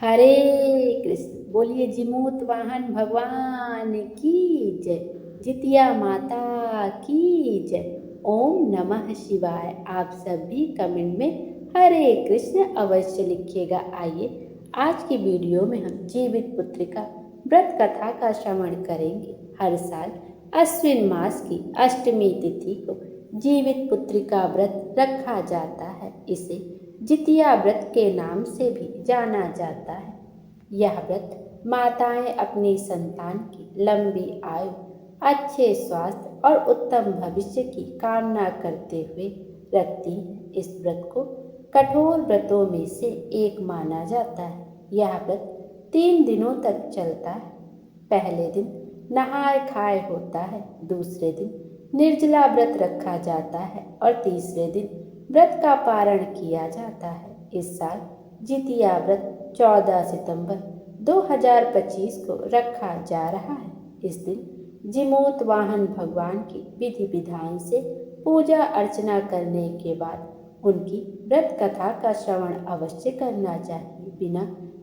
हरे कृष्ण। बोलिए जिमूत वाहन भगवान की जय। जितिया माता की जय। ओम नमः शिवाय। आप सब भी कमेंट में हरे कृष्ण अवश्य लिखिएगा। आइए आज की वीडियो में हम जीवित पुत्रिका व्रत कथा का श्रवण करेंगे। हर साल अश्विन मास की अष्टमी तिथि को जीवित पुत्रिका व्रत रखा जाता है। इसे जितिया व्रत के नाम से भी जाना जाता है। यह व्रत माताएं अपनी संतान की लंबी आयु, अच्छे स्वास्थ्य और उत्तम भविष्य की कामना करते हुए रखती हैं। इस व्रत को कठोर व्रतों में से एक माना जाता है। यह व्रत 3 दिनों तक चलता है। पहले दिन नहाय खाए होता है, दूसरे दिन निर्जला व्रत रखा जाता है और तीसरे दिन व्रत का पारण किया जाता है। इस साल जितिया व्रत 14 सितंबर 2025 को रखा जा रहा है। इस दिन जिमूत वाहन भगवान की विधि विधान से पूजा अर्चना करने के बाद उनकी व्रत कथा का श्रवण अवश्य करना चाहिए। बिना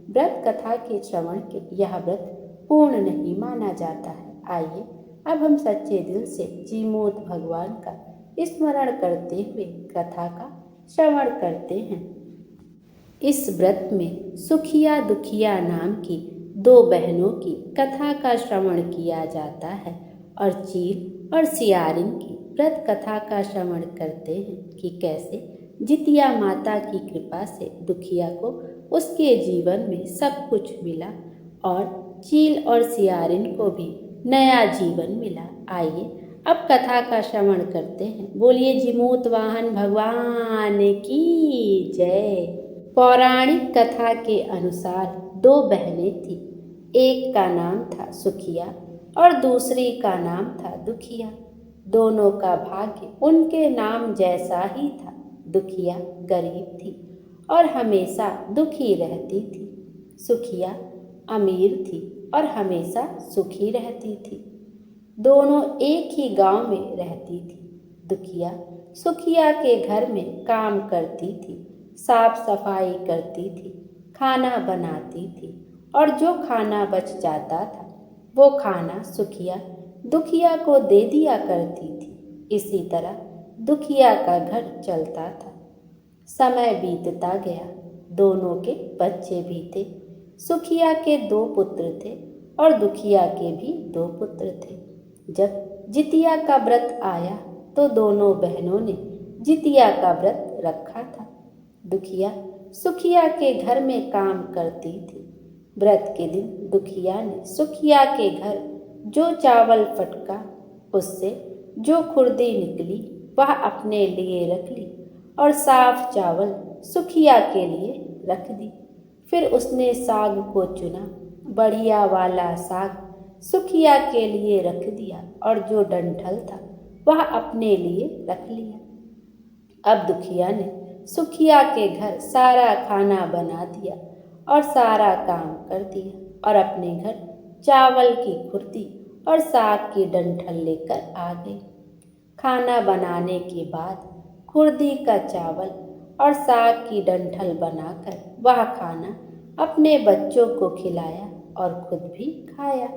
व्रत कथा के श्रवण के यह व्रत पूर्ण नहीं माना जाता है। आइए अब हम सच्चे दिल से जिमूत भगवान का स्मरण करते हुए कथा का श्रवण करते हैं। इस व्रत में सुखिया दुखिया नाम की 2 बहनों की कथा का श्रवण किया जाता है और चील और सियारिन की व्रत कथा का श्रवण करते हैं कि कैसे जितिया माता की कृपा से दुखिया को उसके जीवन में सब कुछ मिला और चील और सियारिन को भी नया जीवन मिला। आइए अब कथा का श्रवण करते हैं। बोलिए जिमूत वाहन भगवान की जय। पौराणिक कथा के अनुसार 2 बहनें थीं। एक का नाम था सुखिया और दूसरी का नाम था दुखिया। दोनों का भाग्य उनके नाम जैसा ही था। दुखिया गरीब थी और हमेशा दुखी रहती थी। सुखिया अमीर थी और हमेशा सुखी रहती थी। दोनों एक ही गांव में रहती थी। दुखिया सुखिया के घर में काम करती थी, साफ सफाई करती थी, खाना बनाती थी और जो खाना बच जाता था वो खाना सुखिया दुखिया को दे दिया करती थी। इसी तरह दुखिया का घर चलता था। समय बीतता गया। दोनों के बच्चे भी थे। सुखिया के 2 पुत्र थे और दुखिया के भी 2 पुत्र थे। जब जितिया का व्रत आया तो दोनों बहनों ने जितिया का व्रत रखा था। दुखिया सुखिया के घर में काम करती थी। व्रत के दिन दुखिया ने सुखिया के घर जो चावल फटका, उससे जो खुर्दी निकली वह अपने लिए रख ली और साफ चावल सुखिया के लिए रख दी। फिर उसने साग को चुना। बढ़िया वाला साग सुखिया के लिए रख दिया और जो डंठल था वह अपने लिए रख लिया। अब दुखिया ने सुखिया के घर सारा खाना बना दिया और सारा काम कर दिया और अपने घर चावल की खुर्दी और साग की डंठल लेकर आ गई। खाना बनाने के बाद खुर्दी का चावल और साग की डंठल बनाकर वह खाना अपने बच्चों को खिलाया और खुद भी खाया।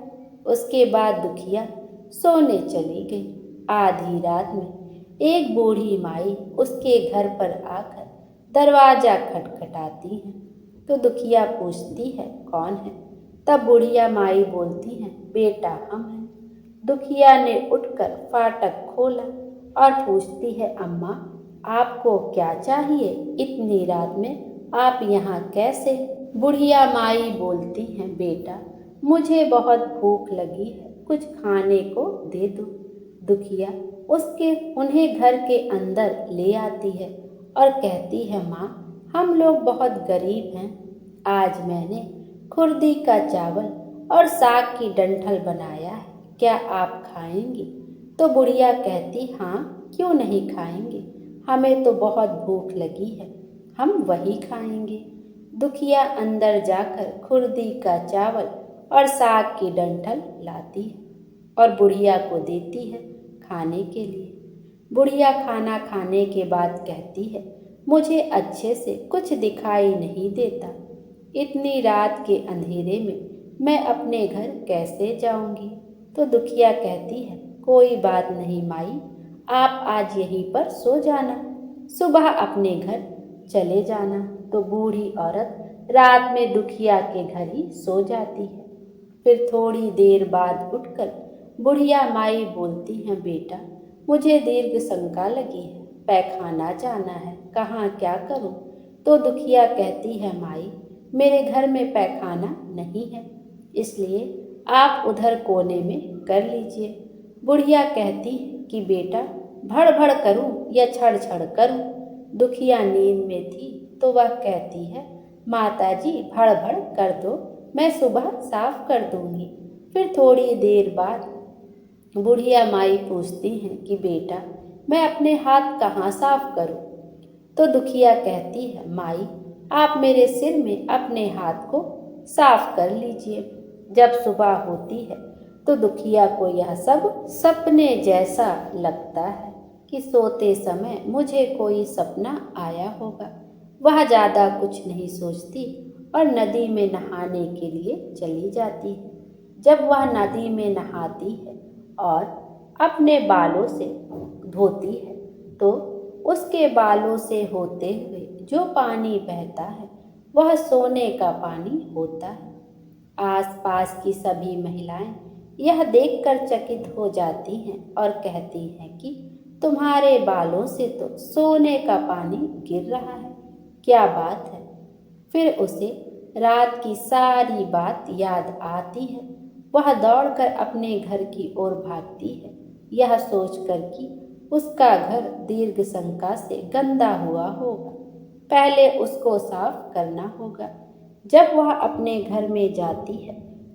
उसके बाद दुखिया सोने चली गई। आधी रात में एक बूढ़ी माई उसके घर पर आकर दरवाजा खटखटाती है तो दुखिया पूछती है कौन है। तब बुढ़िया माई बोलती है बेटा हम हैं। दुखिया ने उठकर फाटक खोला और पूछती है अम्मा आपको क्या चाहिए? इतनी रात में आप यहाँ कैसे? बुढ़िया माई बोलती है बेटा मुझे बहुत भूख लगी है, कुछ खाने को दे दो। दुखिया उन्हें घर के अंदर ले आती है और कहती है माँ हम लोग बहुत गरीब हैं। आज मैंने खुर्दी का चावल और साग की डंठल बनाया है, क्या आप खाएंगी? तो बुढ़िया कहती हाँ क्यों नहीं खाएंगे, हमें तो बहुत भूख लगी है, हम वही खाएंगे। दुखिया अंदर जाकर खुर्दी का चावल और साग की डंठल लाती है और बुढ़िया को देती है खाने के लिए। बुढ़िया खाना खाने के बाद कहती है मुझे अच्छे से कुछ दिखाई नहीं देता, इतनी रात के अंधेरे में मैं अपने घर कैसे जाऊंगी? तो दुखिया कहती है, कोई बात नहीं माई, आप आज यहीं पर सो जाना, सुबह अपने घर चले जाना। तो बूढ़ी औरत रात में दुखिया के घर ही सो जाती है। फिर थोड़ी देर बाद उठकर बुढ़िया माई बोलती हैं, बेटा मुझे दीर्घ शंका लगी है, पैखाना जाना है, कहाँ क्या करूँ? तो दुखिया कहती है, माई मेरे घर में पैखाना नहीं है, इसलिए आप उधर कोने में कर लीजिए। बुढ़िया कहती है कि बेटा भड़ भड़ करूं या छड़ छड़ करूं? दुखिया नींद में थी तो वह कहती है, माता जी भड़ भड़ कर दो, मैं सुबह साफ कर दूंगी। फिर थोड़ी देर बाद बुढ़िया माई पूछती हैं कि बेटा मैं अपने हाथ कहाँ साफ करूं? तो दुखिया कहती है, माई आप मेरे सिर में अपने हाथ को साफ कर लीजिए। जब सुबह होती है तो दुखिया को यह सब सपने जैसा लगता है कि सोते समय मुझे कोई सपना आया होगा। वह ज़्यादा कुछ नहीं सोचती और नदी में नहाने के लिए चली जाती है। जब वह नदी में नहाती है और अपने बालों से धोती है तो उसके बालों से होते हुए जो पानी बहता है वह सोने का पानी होता है। आसपास की सभी महिलाएं यह देखकर चकित हो जाती हैं और कहती हैं कि तुम्हारे बालों से तो सोने का पानी गिर रहा है, क्या बात है? फिर उसे रात की सारी बात याद आती है। वह दौड़कर अपने घर की ओर भागती है, यह सोचकर कि उसका घर दीर्घ शंका से गंदा हुआ होगा, पहले उसको साफ करना होगा। जब वह अपने घर में जाती है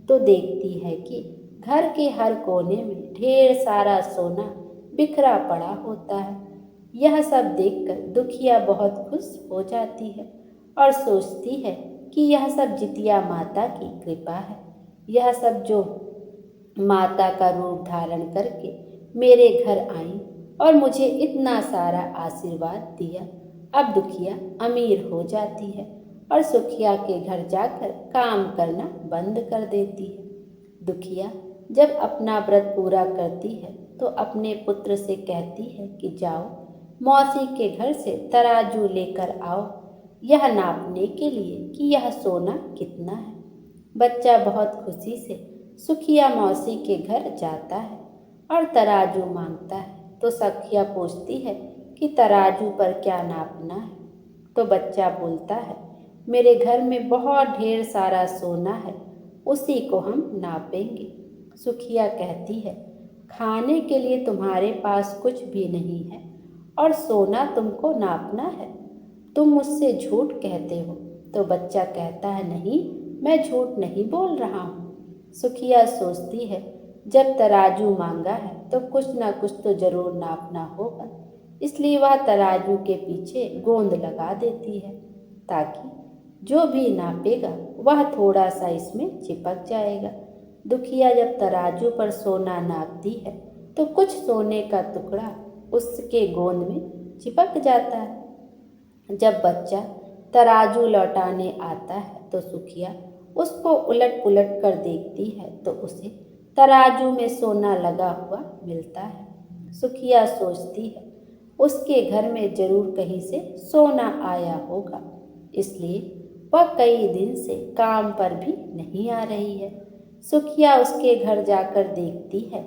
तो देखती है कि घर के हर कोने में ढेर सारा सोना बिखरा पड़ा होता है। यह सब देखकर दुखिया बहुत खुश हो जाती है और सोचती है कि यह सब जितिया माता की कृपा है। यह सब जो माता का रूप धारण करके मेरे घर आई और मुझे इतना सारा आशीर्वाद दिया। अब दुखिया अमीर हो जाती है और सुखिया के घर जाकर काम करना बंद कर देती है। दुखिया जब अपना व्रत पूरा करती है तो अपने पुत्र से कहती है कि जाओ मौसी के घर से तराजू लेकर आओ, यह नापने के लिए कि यह सोना कितना है। बच्चा बहुत खुशी से सुखिया मौसी के घर जाता है और तराजू मांगता है। तो सखिया पूछती है कि तराजू पर क्या नापना है? तो बच्चा बोलता है, मेरे घर में बहुत ढेर सारा सोना है, उसी को हम नापेंगे। सुखिया कहती है, खाने के लिए तुम्हारे पास कुछ भी नहीं है और सोना तुमको नापना है, तुम मुझसे झूठ कहते हो। तो बच्चा कहता है, नहीं मैं झूठ नहीं बोल रहा हूँ। सुखिया सोचती है, जब तराजू मांगा है तो कुछ ना कुछ तो जरूर नापना होगा, इसलिए वह तराजू के पीछे गोंद लगा देती है ताकि जो भी नापेगा वह थोड़ा सा इसमें चिपक जाएगा। दुखिया जब तराजू पर सोना नापती है तो कुछ सोने का टुकड़ा उसके गोंद में चिपक जाता है। जब बच्चा तराजू लौटाने आता है तो सुखिया उसको उलट पुलट कर देखती है तो उसे तराजू में सोना लगा हुआ मिलता है। सुखिया सोचती है उसके घर में जरूर कहीं से सोना आया होगा, इसलिए वह कई दिन से काम पर भी नहीं आ रही है। सुखिया उसके घर जाकर देखती है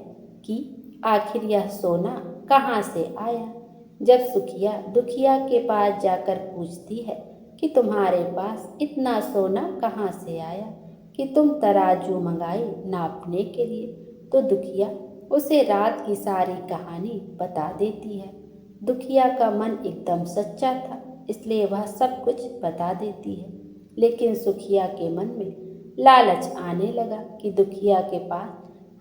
कि आखिर यह सोना कहाँ से आया। जब सुखिया दुखिया के पास जाकर पूछती है कि तुम्हारे पास इतना सोना कहाँ से आया कि तुम तराजू मंगाई नापने के लिए, तो दुखिया उसे रात की सारी कहानी बता देती है। दुखिया का मन एकदम सच्चा था, इसलिए वह सब कुछ बता देती है। लेकिन सुखिया के मन में लालच आने लगा कि दुखिया के पास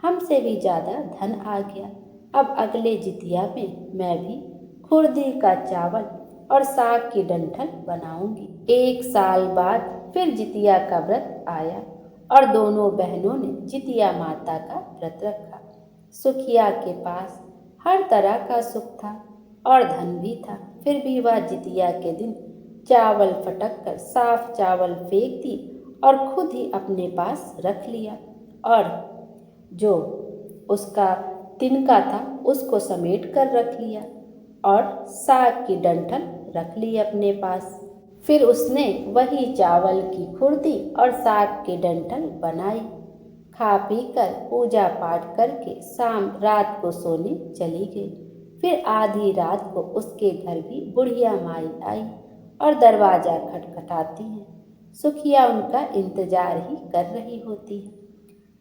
हमसे भी ज़्यादा धन आ गया, अब अगले जितिया में मैं भी खुर्दी का चावल और साग की डंठल बनाऊंगी। 1 साल बाद फिर जितिया का व्रत आया और दोनों बहनों ने जितिया माता का व्रत रखा। सुखिया के पास हर तरह का सुख था और धन भी था, फिर भी वह जितिया के दिन चावल फटक कर साफ चावल फेंक दी और खुद ही अपने पास रख लिया और जो उसका तिनका था उसको समेट कर रख लिया और साग की डंठल रख ली अपने पास। फिर उसने वही चावल की खुर्दी और साग की डंठल बनाई। खा पी कर पूजा पाठ करके शाम रात को सोने चली गई। फिर आधी रात को उसके घर भी बुढ़िया माई आई और दरवाजा खटखटाती है। सुखिया उनका इंतजार ही कर रही होती है।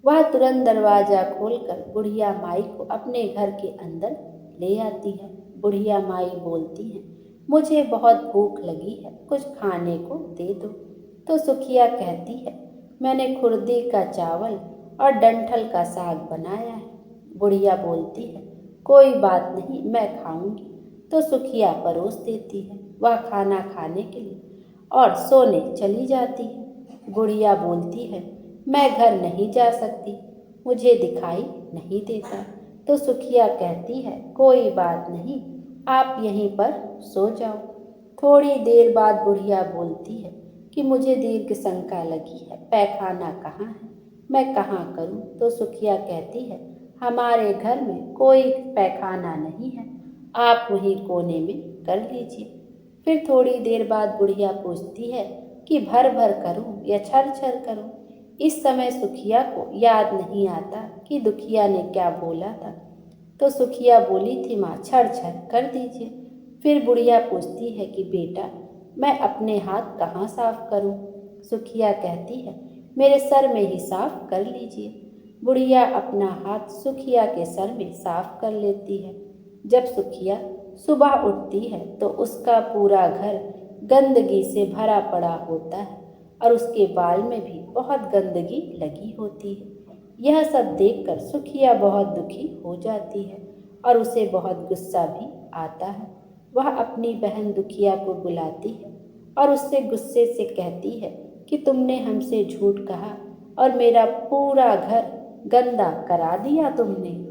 वह तुरंत दरवाजा खोलकर बुढ़िया माई को अपने घर के अंदर ले आती है। बुढ़िया माई बोलती है, मुझे बहुत भूख लगी है, कुछ खाने को दे दो। तो सुखिया कहती है, मैंने खुर्दी का चावल और डंठल का साग बनाया है। बुढ़िया बोलती है, कोई बात नहीं, मैं खाऊंगी। तो सुखिया परोस देती है। वह खाना खाने के लिए और सोने चली जाती है। बुढ़िया बोलती है, मैं घर नहीं जा सकती, मुझे दिखाई नहीं देता। तो सुखिया कहती है, कोई बात नहीं, आप यहीं पर सो जाओ। थोड़ी देर बाद बुढ़िया बोलती है कि मुझे दीर्घ शंका लगी है, पैखाना कहाँ है, मैं कहाँ करूँ। तो सुखिया कहती है, हमारे घर में कोई पैखाना नहीं है, आप वहीं कोने में कर लीजिए। फिर थोड़ी देर बाद बुढ़िया पूछती है कि भर भर करूँ या छर छर करूँ। इस समय सुखिया को याद नहीं आता कि दुखिया ने क्या बोला था। तो सुखिया बोली थी, माँ छर छर कर दीजिए। फिर बुढ़िया पूछती है कि बेटा, मैं अपने हाथ कहाँ साफ करूँ। सुखिया कहती है, मेरे सर में ही साफ कर लीजिए। बुढ़िया अपना हाथ सुखिया के सर में साफ कर लेती है। जब सुखिया सुबह उठती है तो उसका पूरा घर गंदगी से भरा पड़ा होता है और उसके बाल में भी बहुत गंदगी लगी होती है। यह सब देखकर सुखिया बहुत दुखी हो जाती है और उसे बहुत गुस्सा भी आता है। वह अपनी बहन दुखिया को बुलाती है और उससे गुस्से से कहती है कि तुमने हमसे झूठ कहा और मेरा पूरा घर गंदा करा दिया तुमने।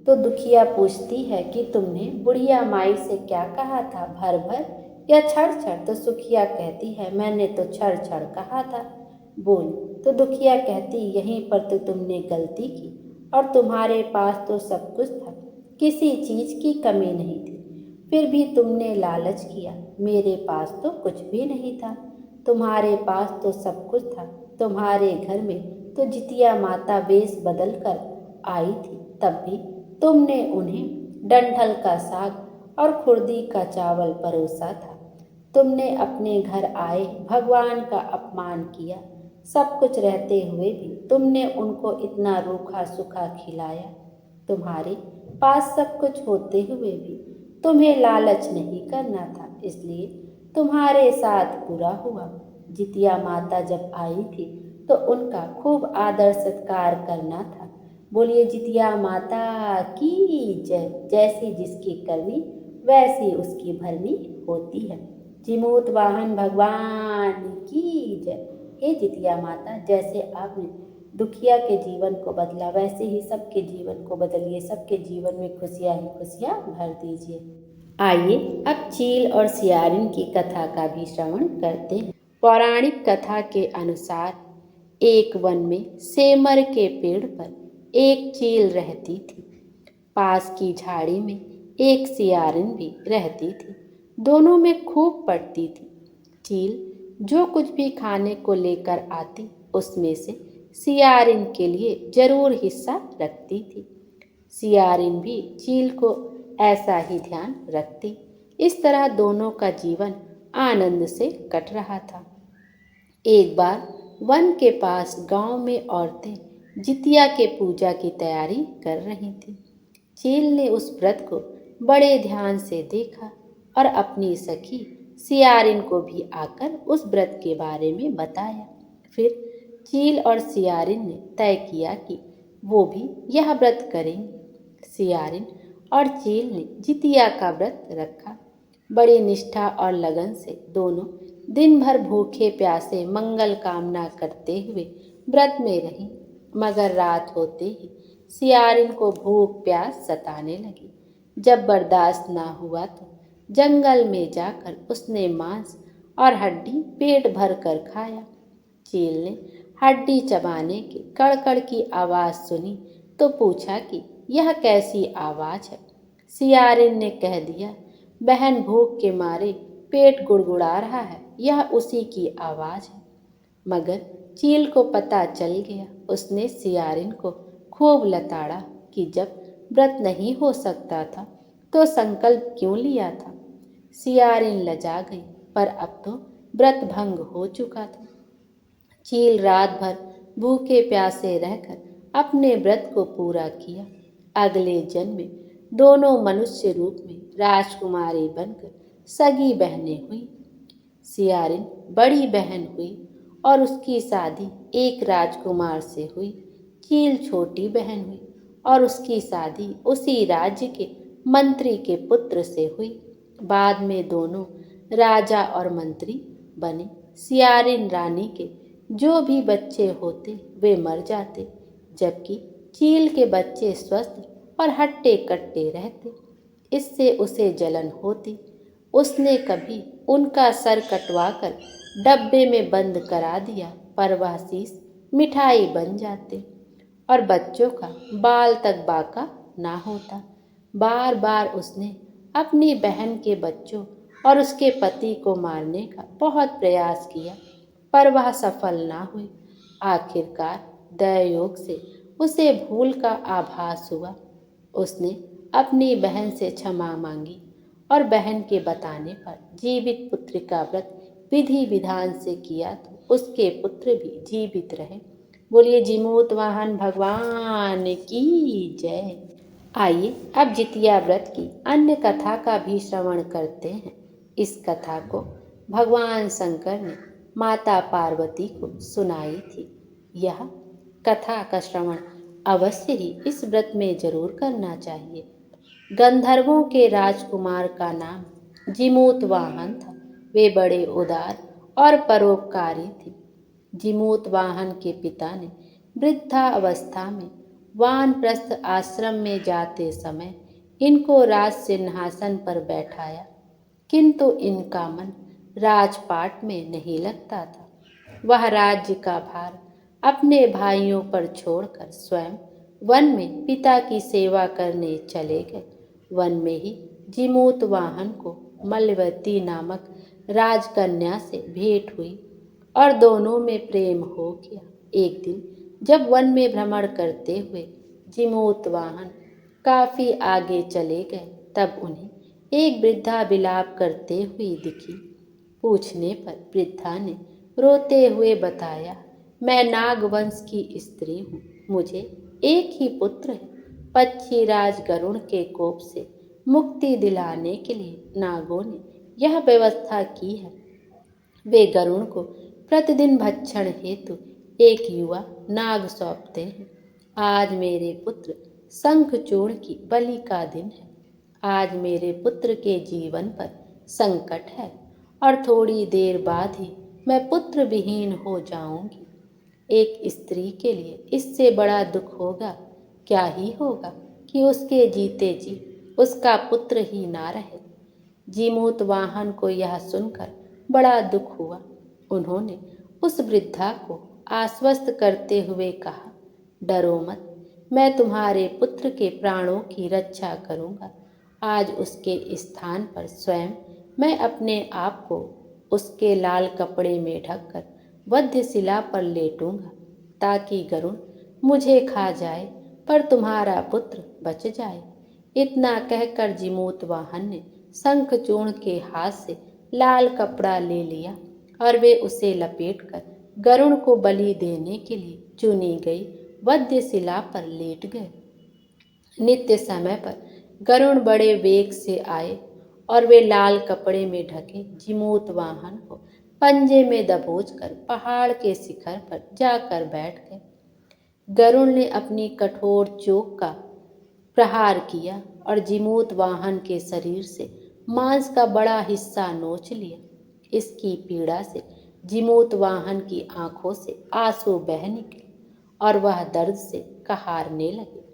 तो दुखिया पूछती है कि तुमने बुढ़िया माई से क्या कहा था, भर भर या छड़ छड़। तो सुखिया कहती है, मैंने तो छड़ छड़ कहा था। बोल। तो दुखिया कहती, यहीं पर तो तुमने गलती की और तुम्हारे पास तो सब कुछ था, किसी चीज की कमी नहीं थी, फिर भी तुमने लालच किया। मेरे पास तो कुछ भी नहीं था, तुम्हारे पास तो सब कुछ था। तुम्हारे घर में तो जितिया माता वेश बदल कर आई थी, तब भी तुमने उन्हें डंठल का साग और खुर्दी का चावल परोसा था। तुमने अपने घर आए भगवान का अपमान किया। सब कुछ रहते हुए भी तुमने उनको इतना रूखा सूखा खिलाया। तुम्हारे पास सब कुछ होते हुए भी तुम्हें लालच नहीं करना था, इसलिए तुम्हारे साथ बुरा हुआ। जितिया माता जब आई थी तो उनका खूब आदर सत्कार करना था। बोलिए जितिया माता की जय। जैसी जिसकी करनी वैसी उसकी भरनी होती है। जिमूत वाहन भगवान की जय। हे जितिया माता, जैसे आपने दुखिया के जीवन को बदला वैसे ही सबके जीवन को बदलिए, सबके जीवन में खुशियाँ ही खुशियाँ भर दीजिए। आइए अब चील और सियारिन की कथा का भी श्रवण करते हैं। पौराणिक कथा के अनुसार एक वन में सेमर के पेड़ पर एक चील रहती थी। पास की झाड़ी में एक सियारिन भी रहती थी। दोनों में खूब पड़ती थी। चील जो कुछ भी खाने को लेकर आती उसमें से सियारिन के लिए जरूर हिस्सा रखती थी। सियारिन भी चील को ऐसा ही ध्यान रखती। इस तरह दोनों का जीवन आनंद से कट रहा था। एक बार वन के पास गांव में औरतें जितिया के पूजा की तैयारी कर रही थीं। चील ने उस व्रत को बड़े ध्यान से देखा और अपनी सखी सियारिन को भी आकर उस व्रत के बारे में बताया। फिर चील और सियारिन ने तय किया कि वो भी यह व्रत करेंगे। सियारिन और चील ने जितिया का व्रत रखा। बड़ी निष्ठा और लगन से दोनों दिन भर भूखे प्यासे मंगल कामना करते हुए व्रत में रही। मगर रात होते ही सियारिन को भूख प्यास सताने लगी। जब बर्दाश्त ना हुआ तो जंगल में जाकर उसने मांस और हड्डी पेट भर कर खाया। चील ने हड्डी चबाने की कड़कड़ की आवाज़ सुनी तो पूछा कि यह कैसी आवाज़ है। सियारिन ने कह दिया, बहन भूख के मारे पेट गुड़गुड़ा रहा है, यह उसी की आवाज़ है। मगर चील को पता चल गया। उसने सियारिन को खूब लताड़ा कि जब व्रत नहीं हो सकता था तो संकल्प क्यों लिया था। सियारिन लजा गई, पर अब तो व्रत भंग हो चुका था। चील रात भर भूखे प्यासे रहकर अपने व्रत को पूरा किया। अगले जन्म में दोनों मनुष्य रूप में राजकुमारी बनकर सगी बहनें हुई। सियारिन बड़ी बहन हुई और उसकी शादी एक राजकुमार से हुई। चील छोटी बहन हुई और उसकी शादी उसी राज्य के मंत्री के पुत्र से हुई। बाद में दोनों राजा और मंत्री बने। सियारिन रानी के जो भी बच्चे होते वे मर जाते, जबकि चील के बच्चे स्वस्थ और हट्टे कट्टे रहते। इससे उसे जलन होती। उसने कभी उनका सर कटवाकर डब्बे में बंद करा दिया, पर वह शीश मिठाई बन जाते और बच्चों का बाल तक बाका ना होता। बार बार उसने अपनी बहन के बच्चों और उसके पति को मारने का बहुत प्रयास किया, पर वह सफल ना हुई। आखिरकार दयायोग से उसे भूल का आभास हुआ। उसने अपनी बहन से क्षमा मांगी और बहन के बताने पर जीवित पुत्र का व्रत विधि विधान से किया तो उसके पुत्र भी जीवित रहे। बोलिए जीमूत वाहन भगवान की जय। आइए अब जितिया व्रत की अन्य कथा का भी श्रवण करते हैं। इस कथा को भगवान शंकर ने माता पार्वती को सुनाई थी। यह कथा का श्रवण अवश्य ही इस व्रत में जरूर करना चाहिए। गंधर्वों के राजकुमार का नाम जिमूत वाहन था। वे बड़े उदार और परोपकारी थे। जिमूत वाहन के पिता ने वृद्धावस्था में वानप्रस्थ आश्रम में जाते समय इनको राज सिंहासन पर बैठाया, किंतु इनका मन राजपाट में नहीं लगता था। वह राज्य का भार अपने भाइयों पर छोड़कर स्वयं वन में पिता की सेवा करने चले गए। वन में ही जिमूत वाहन को मल्लवती नामक राजकन्या से भेंट हुई और दोनों में प्रेम हो गया। एक दिन जब वन में भ्रमण करते हुए जिमूत वाहन काफी आगे चले गए, तब उन्हें एक वृद्धा विलाप करते हुए दिखी। पूछने पर वृद्धा ने रोते हुए बताया, मैं नागवंश की स्त्री हूँ। मुझे एक ही पुत्र है। पक्षीराज गरुड़ के कोप से मुक्ति दिलाने के लिए नागों ने यह व्यवस्था की है। वे गरुड़ को प्रतिदिन भक्षण हेतु एक युवा नाग सौंपते हैं। आज मेरे पुत्र शंखचूर्ण की बलि का दिन है। आज मेरे पुत्र के जीवन पर संकट है और थोड़ी देर बाद ही मैं पुत्र विहीन हो जाऊंगी। एक स्त्री के लिए इससे बड़ा दुख होगा क्या ही होगा कि उसके जीते जी उसका पुत्र ही ना रहे। जिमूत वाहन को यह सुनकर बड़ा दुख हुआ। उन्होंने उस वृद्धा को आश्वस्त करते हुए कहा, डरो मत, मैं तुम्हारे पुत्र के प्राणों की रक्षा करूंगा। आज उसके स्थान पर स्वयं मैं अपने आप को उसके लाल कपड़े में ढककर वध्यशिला पर लेटूंगा, ताकि गरुड़ मुझे खा जाए पर तुम्हारा पुत्र बच जाए। इतना कहकर जिमूत वाहन ने शंखचूर्ण के हाथ से लाल कपड़ा ले लिया और वे उसे लपेटकर गरुड़ को बलि देने के लिए चुनी गई वध्यशिला पर लेट गए। नित्य समय पर गरुड़ बड़े वेग से आए और वे लाल कपड़े में ढके जिमूत वाहन को पंजे में दबोचकर पहाड़ के शिखर पर जाकर बैठ गए। गरुड़ ने अपनी कठोर चोक का प्रहार किया और जिमूत वाहन के शरीर से मांस का बड़ा हिस्सा नोच लिया। इसकी पीड़ा से जिमूत वाहन की आंखों से आंसू बह निकले और वह दर्द से कहारने लगे।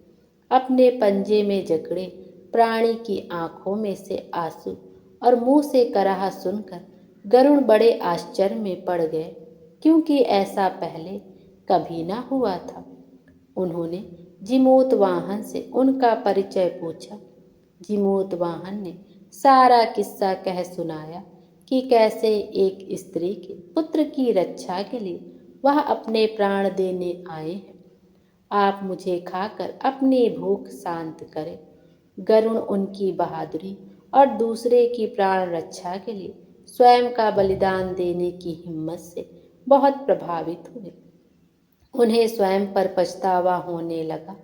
अपने पंजे में जकड़े प्राणी की आंखों में से आंसू और मुंह से कराह सुनकर गरुड़ बड़े आश्चर्य में पड़ गए, क्योंकि ऐसा पहले कभी ना हुआ था। उन्होंने जिमूतवाहन से उनका परिचय पूछा। जिमूतवाहन ने सारा किस्सा कह सुनाया कि कैसे एक स्त्री के पुत्र की रक्षा के लिए वह अपने प्राण देने आए हैं। आप मुझे खाकर अपनी भूख शांत करें। गरुण उनकी बहादुरी और दूसरे की प्राण रक्षा के लिए स्वयं का बलिदान देने की हिम्मत से बहुत प्रभावित हुए। उन्हें स्वयं पर पछतावा होने लगा।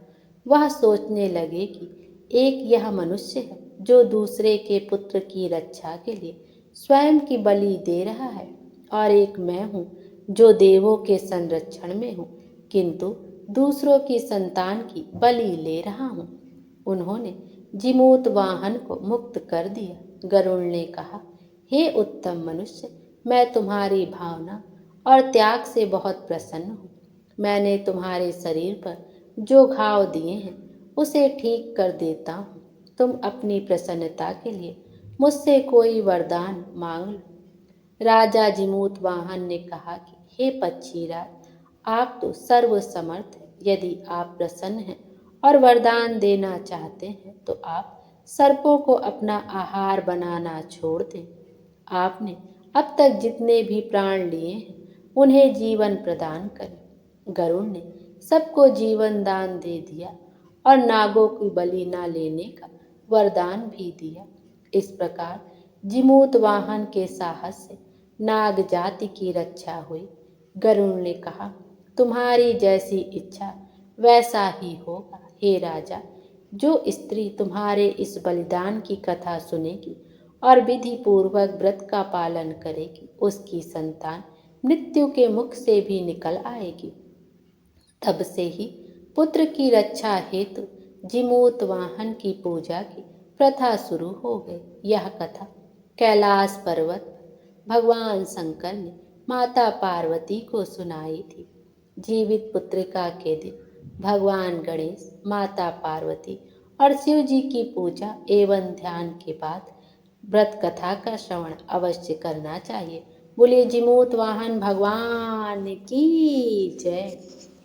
वह सोचने लगे कि एक यह मनुष्य है जो दूसरे के पुत्र की रक्षा के लिए स्वयं की बलि दे रहा है, और एक मैं हूँ जो देवों के संरक्षण में हूँ किंतु दूसरों की संतान की बलि ले रहा हूँ। उन्होंने जिमूतवाहन को मुक्त कर दिया। गरुड़ ने कहा, हे उत्तम मनुष्य, मैं तुम्हारी भावना और त्याग से बहुत प्रसन्न हूँ। मैंने तुम्हारे शरीर पर जो घाव दिए हैं उसे ठीक कर देता हूँ। तुम अपनी प्रसन्नता के लिए मुझसे कोई वरदान मांग लो। राजा जिमूतवाहन ने कहा कि हे पक्षीराज, आप तो सर्वसमर्थ हैं। यदि आप प्रसन्न हैं और वरदान देना चाहते हैं तो आप सर्पों को अपना आहार बनाना छोड़ दें। आपने अब तक जितने भी प्राण लिए हैं उन्हें जीवन प्रदान करें। गरुड़ ने सबको जीवन दान दे दिया और नागों की बलि न लेने का वरदान भी दिया। इस प्रकार जिमूतवाहन के साहस से नाग जाति की रक्षा हुई। गरुड़ ने कहा, तुम्हारी जैसी इच्छा वैसा ही होगा। हे राजा, जो स्त्री तुम्हारे इस बलिदान की कथा सुनेगी और विधि पूर्वक व्रत का पालन करेगी, उसकी संतान मृत्यु के मुख से भी निकल आएगी। तब से ही पुत्र की रक्षा हेतु जिमूतवाहन की पूजा की प्रथा शुरू हो गई। यह कथा कैलाश पर्वत पर भगवान शंकर ने माता पार्वती को सुनाई थी। जीवित पुत्रिका के दिन भगवान गणेश, माता पार्वती और शिव जी की पूजा एवं ध्यान के बाद व्रत कथा का श्रवण अवश्य करना चाहिए। बोलिए जिमूतवाहन भगवान की जय।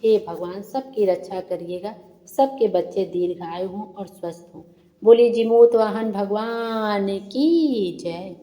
हे भगवान, सबकी रक्षा करिएगा, सबके बच्चे दीर्घायु हों और स्वस्थ हों। बोलिए जिमूतवाहन भगवान की जय।